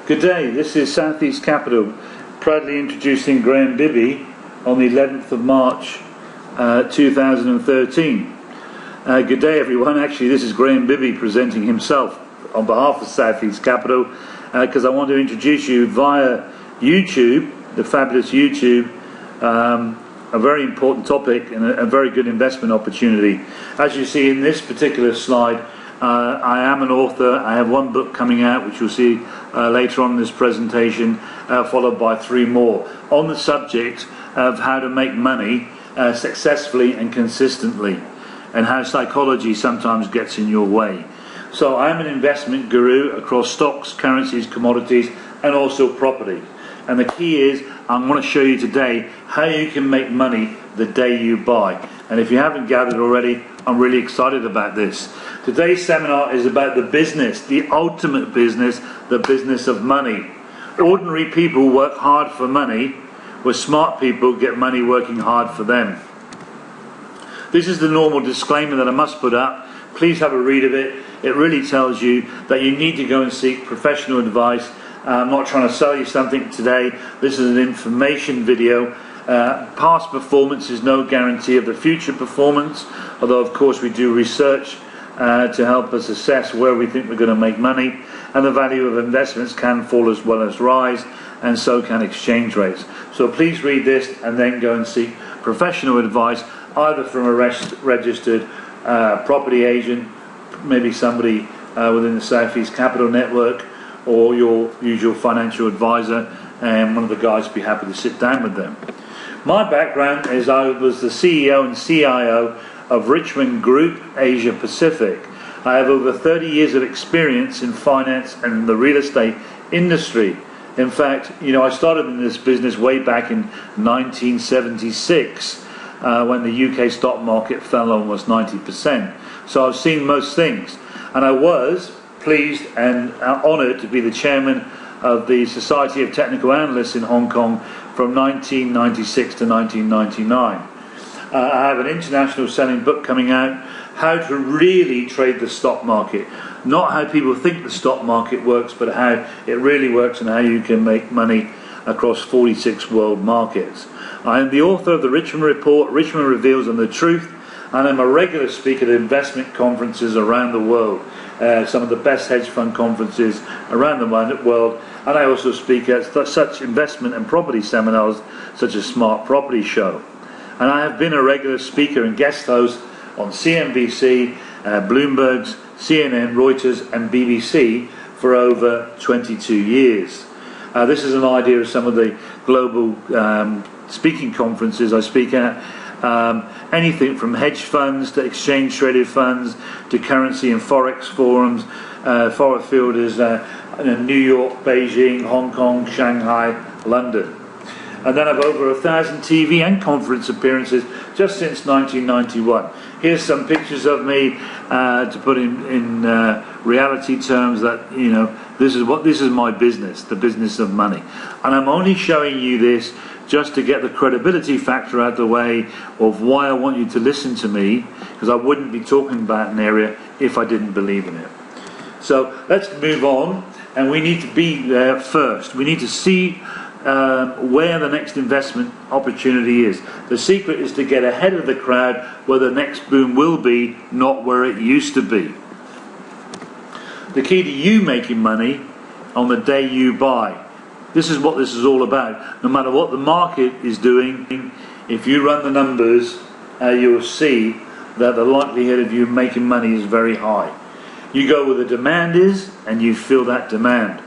Good day, this is Southeast Capital, proudly introducing Graham Bibby on the 11th of March 2013. Good day everyone, actually this is Graham Bibby presenting himself on behalf of Southeast Capital because I want to introduce you via YouTube, the fabulous YouTube, a very important topic and a very good investment opportunity. As you see in this particular slide, I am an author. I have one book coming out which you'll see later on in this presentation, followed by 3 more on the subject of how to make money successfully and consistently, and how psychology sometimes gets in your way. So I'm an investment guru across stocks, currencies, commodities, and also property. And the key is, I'm going to show you today how you can make money the day you buy. And if you haven't gathered already, I'm really excited about this. Today's seminar is about the business, the ultimate business, the business of money. Ordinary people work hard for money, where smart people get money working hard for them. This is the normal disclaimer that I must put up. Please have a read of it. It really tells you that you need to go and seek professional advice. I'm not trying to sell you something today. This is an information video. Past performance is no guarantee of the future performance, although of course we do research to help us assess where we think we're going to make money, and the value of investments can fall as well as rise, and so can exchange rates. So please read this and then go and seek professional advice, either from a registered property agent, maybe somebody within the Southeast Capital Network, or your usual financial advisor, and one of the guys would be happy to sit down with them. My background is I was the CEO and CIO of Richmond Group Asia Pacific. I have over 30 years of experience in finance and the real estate industry. In fact, I started in this business way back in 1976 when the UK stock market fell almost 90%. So I've seen most things, and I was pleased and honoured to be the chairman of the Society of Technical Analysts in Hong Kong from 1996 to 1999. I have an international selling book coming out, How to Really Trade the Stock Market. Not how people think the stock market works, but how it really works and how you can make money across 46 world markets. I am the author of the Richmond Report, Richmond Reveals, and The Truth, and I'm a regular speaker at investment conferences around the world. Some of the best hedge fund conferences around the world, and I also speak at such investment and property seminars such as Smart Property Show. And I have been a regular speaker and guest host on CNBC, Bloomberg's, CNN, Reuters and BBC for over 22 years. This is an idea of some of the global speaking conferences I speak at. Anything from hedge funds to exchange traded funds to currency and forex forums. Forex fielders in New York, Beijing, Hong Kong, Shanghai, London. And then I've over 1,000 TV and conference appearances just since 1991. Here's some pictures of me to put in reality terms that this is my business, the business of money, and I'm only showing you this just to get the credibility factor out of the way of why I want you to listen to me, because I wouldn't be talking about an area if I didn't believe in it. So let's move on, and we need to be there first. We need to see where the next investment opportunity is. The secret is to get ahead of the crowd where the next boom will be, not where it used to be. The key to you making money on the day you buy. This is what this is all about. No matter what the market is doing, if you run the numbers, you'll see that the likelihood of you making money is very high. You go where the demand is and you fill that demand.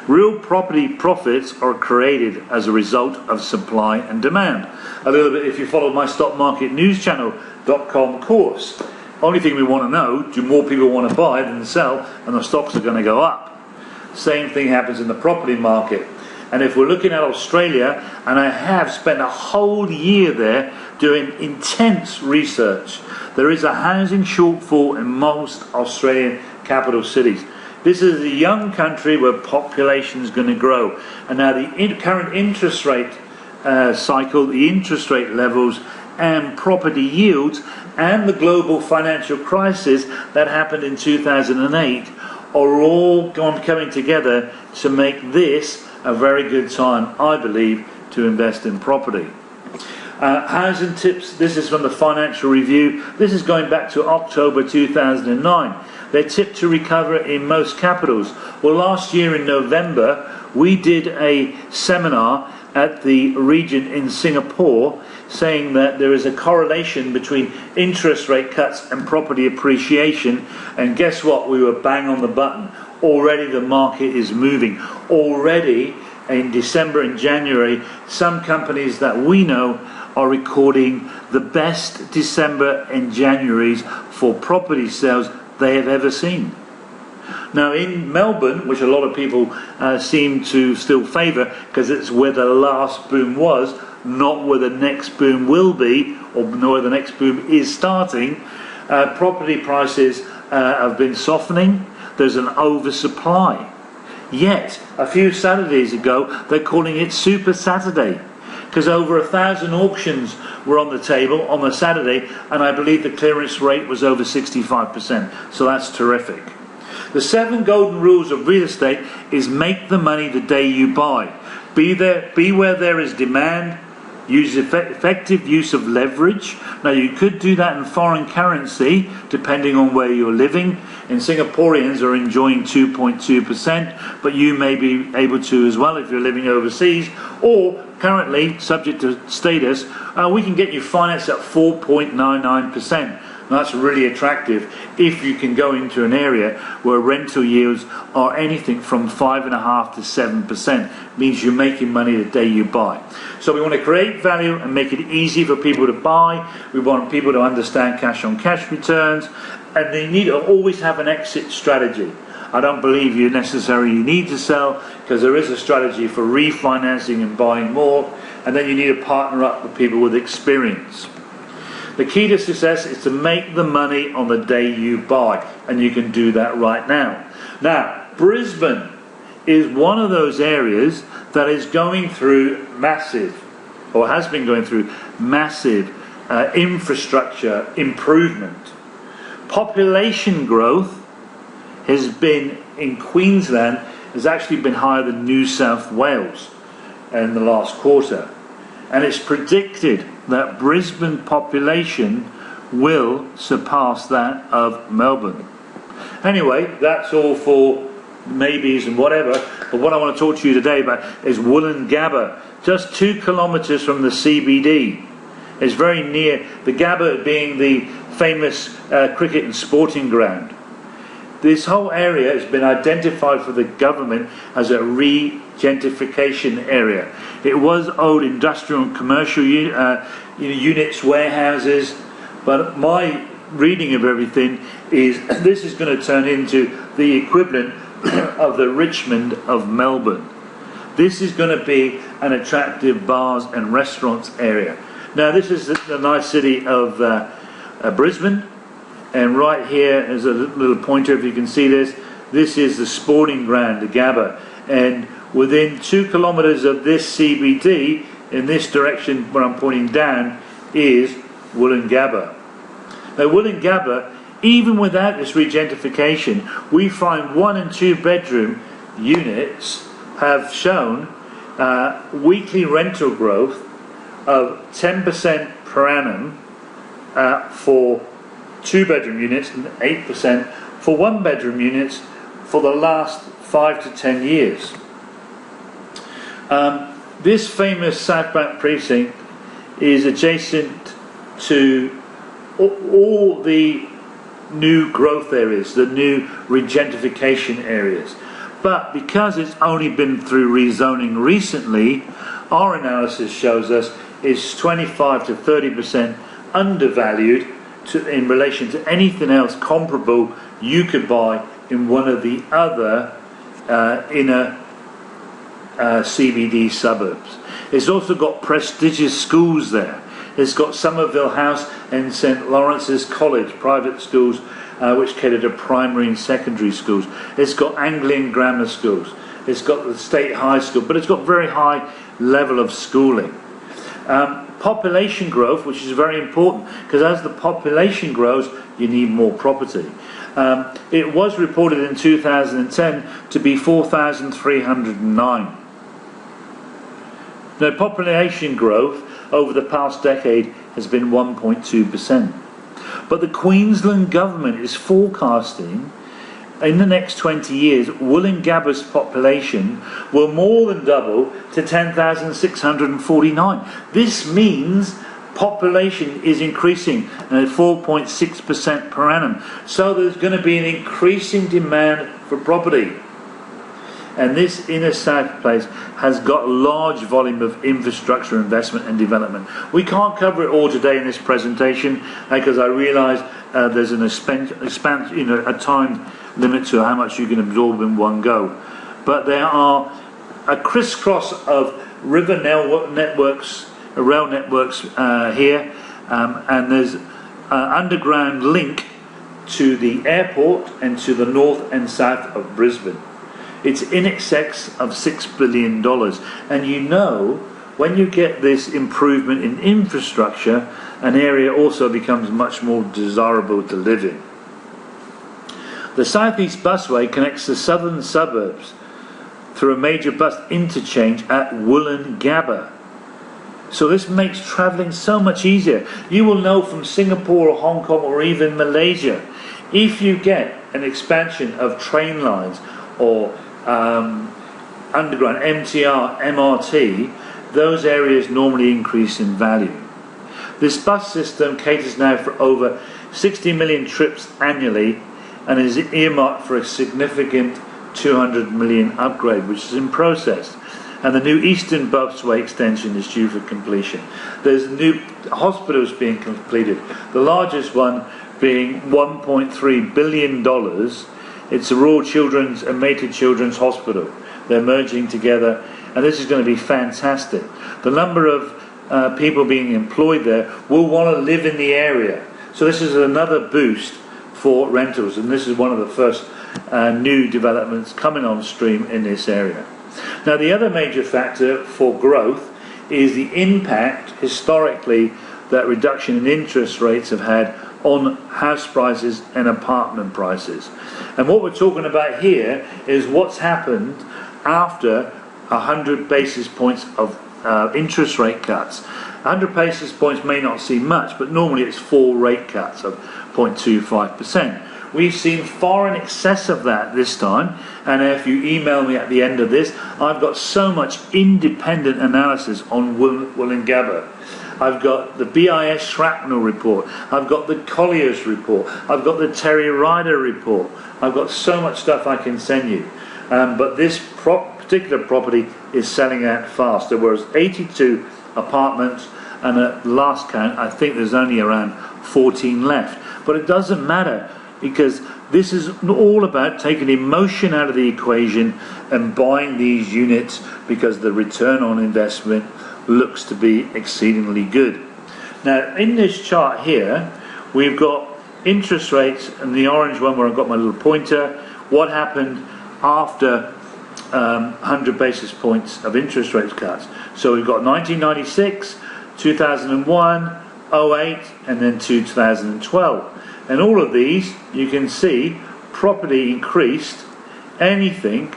Real property profits are created as a result of supply and demand. A little bit, if you follow my stockmarketnewschannel.com course, only thing we want to know, do more people want to buy than sell, and the stocks are going to go up. Same thing happens in the property market. And if we're looking at Australia, and I have spent a whole year there doing intense research, there is a housing shortfall in most Australian capital cities. This is a young country where population is going to grow. And now the current interest rate cycle, the interest rate levels and property yields, and the global financial crisis that happened in 2008 are all coming together to make this a very good time, I believe, to invest in property. Housing tips, this is from the Financial Review. This is going back to October 2009. They're tipped to recover in most capitals. Well, last year in November, we did a seminar at the Regent in Singapore saying that there is a correlation between interest rate cuts and property appreciation, and guess what? We were bang on the button. Already the market is moving. Already in December and January, some companies that we know are recording the best December and Januaries for property sales they have ever seen. Now in Melbourne, which a lot of people seem to still favour because it's where the last boom was, not where the next boom will be, or where the next boom is starting, property prices have been softening. There's an oversupply. Yet, a few Saturdays ago, they're calling it Super Saturday, because over 1,000 auctions were on the table on the Saturday, and I believe the clearance rate was over 65%. So that's terrific. The 7 golden rules of real estate is make the money the day you buy. Be where there is demand. Use effective use of leverage. Now you could do that in foreign currency depending on where you're living. And Singaporeans are enjoying 2.2%, but you may be able to as well if you're living overseas. Or currently, subject to status, we can get you financed at 4.99%. That's really attractive if you can go into an area where rental yields are anything from 5.5% to 7%. Means you're making money the day you buy. So we want to create value and make it easy for people to buy. We want people to understand cash on cash returns, and they need to always have an exit strategy. I don't believe you necessarily need to sell, because there is a strategy for refinancing and buying more, and then you need to partner up with people with experience. The key to success is to make the money on the day you buy, and you can do that right now. Now, Brisbane is one of those areas that is going through massive, or has been going through massive infrastructure improvement. Population growth has been, in Queensland, has actually been higher than New South Wales in the last quarter. And it's predicted that Brisbane population will surpass that of Melbourne. Anyway, that's all for maybes and whatever, but what I want to talk to you today about is Woolloongabba, just 2 kilometres from the CBD. It's very near, the Gabba being the famous cricket and sporting ground. This whole area has been identified for the government as a re-gentrification area. It was old industrial and commercial units, warehouses, but my reading of everything is this is going to turn into the equivalent of the Richmond of Melbourne. This is going to be an attractive bars and restaurants area. Now this is the nice city of Brisbane. And right here is a little pointer, if you can see this. This is the sporting ground, the Gabba. And within 2 kilometres of this CBD, in this direction where I'm pointing down, is Woolloongabba. Now Woolloongabba, even without this regentrification, we find 1 and 2 bedroom units have shown weekly rental growth of 10% per annum for 2-bedroom units and 8% for 1-bedroom units for the last 5 to 10 years. This famous South Bank precinct is adjacent to all the new growth areas, the new regentrification areas. But because it's only been through rezoning recently, our analysis shows us it's 25 to 30% undervalued in relation to anything else comparable you could buy in one of the other inner CBD suburbs. It's also got prestigious schools there. It's got Somerville House and St Lawrence's College, private schools which cater to primary and secondary schools. It's got Anglian grammar schools. It's got the state high school, but it's got very high level of schooling. population growth, which is very important, because as the population grows, you need more property. It was reported in 2010 to be 4,309. Now, population growth over the past decade has been 1.2%. But the Queensland government is forecasting in the next 20 years, Woolloongabba's population will more than double to 10,649. This means population is increasing at 4.6% per annum. So there's going to be an increasing demand for property. And this inner south place has got a large volume of infrastructure investment and development. We can't cover it all today in this presentation because I realise there's an a time limit to how much you can absorb in one go. But there are a crisscross of river networks, rail networks here, and there's an underground link to the airport and to the north and south of Brisbane. It's in excess of $6 billion. And you know, when you get this improvement in infrastructure, an area also becomes much more desirable to live in. The South East Busway connects the southern suburbs through a major bus interchange at Woolloongabba. So this makes travelling so much easier. You will know from Singapore or Hong Kong or even Malaysia, if you get an expansion of train lines or underground, MTR, MRT, those areas normally increase in value. This bus system caters now for over 60 million trips annually and is earmarked for a significant 200 million upgrade, which is in process. And the new Eastern Busway extension is due for completion. There's new hospitals being completed, the largest one being $1.3 billion. It's the Royal Children's and Mater Children's Hospital. They're merging together, and this is going to be fantastic. The number of people being employed there will want to live in the area. So this is another boost for rentals, and this is one of the first new developments coming on stream in this area. Now, the other major factor for growth is the impact, historically, that reduction in interest rates have had on house prices and apartment prices. And what we're talking about here is what's happened after 100 basis points of interest rate cuts. 100 basis points may not seem much, but normally it's 4 rate cuts of 0.25%. We've seen far in excess of that this time, and if you email me at the end of this, I've got so much independent analysis on Woolloongabba. I've got the BIS shrapnel report, I've got the Collier's report, I've got the Terry Ryder report. I've got so much stuff I can send you. But this particular property is selling out fast. There was 82 apartments, and at last count, I think there's only around 14 left. But it doesn't matter, because this is all about taking emotion out of the equation and buying these units because the return on investment looks to be exceedingly good. Now, in this chart here, we've got interest rates, and the orange one where I've got my little pointer, what happened after 100 basis points of interest rate cuts. So we've got 1996, 2001, 08, and then 2012. And all of these, you can see, property increased anything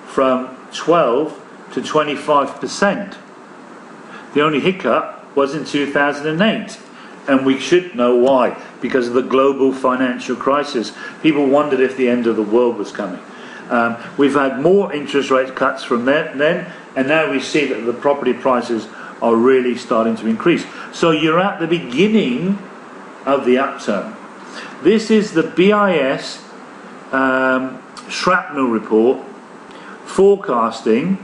from 12 to 25%. The only hiccup was in 2008, and we should know why, because of the global financial crisis. People wondered if the end of the world was coming. We've had more interest rate cuts from then, and now we see that the property prices are really starting to increase. So you're at the beginning of the upturn. This is the BIS shrapnel report forecasting,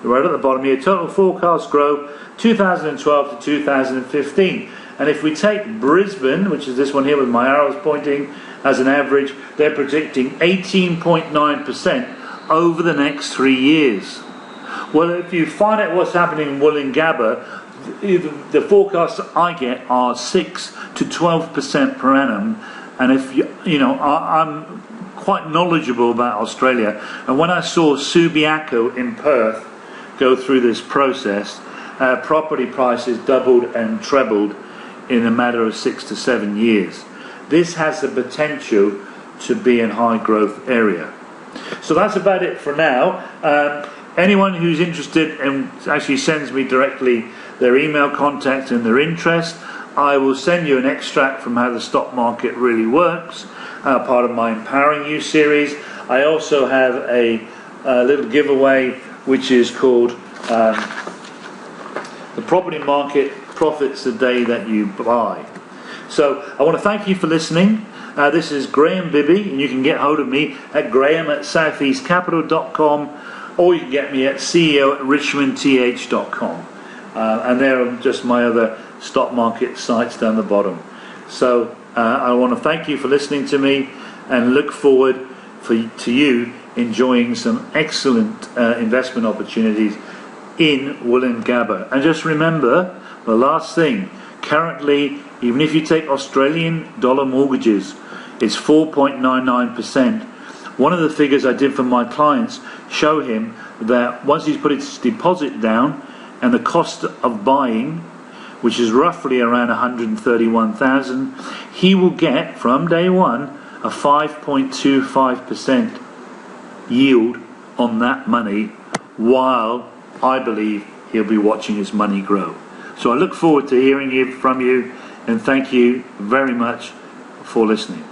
right at the bottom here, total forecast growth 2012 to 2015. And if we take Brisbane, which is this one here with my arrows pointing, as an average, they're predicting 18.9% over the next 3 years. Well, if you find out what's happening in Woolloongabba, the forecasts I get are 6 to 12% per annum. And if you know, I'm quite knowledgeable about Australia, and when I saw Subiaco in Perth go through this process, property prices doubled and trebled in a matter of 6 to 7 years. This has the potential to be a high growth area. So that's about it for now. Anyone who's interested and actually sends me directly their email contact and their interest, I will send you an extract from how the stock market really works, part of my Empowering You series. I also have a little giveaway which is called The Property Market Profits the Day That You Buy. So I want to thank you for listening. This is Graham Bibby, and you can get hold of me at graham@southeastcapital.com, or you can get me at ceo@richmondth.com. And there are just my other stock market sites down the bottom. So I want to thank you for listening to me, and look forward to you enjoying some excellent investment opportunities in Wollongabba. And just remember the last thing: currently, even if you take Australian dollar mortgages, it's 4.99%. One of the figures I did for my clients show him that once he's put his deposit down and the cost of buying, which is roughly around 131,000, he will get from day one a 5.25% yield on that money, while I believe he'll be watching his money grow. So I look forward to hearing from you, and thank you very much for listening.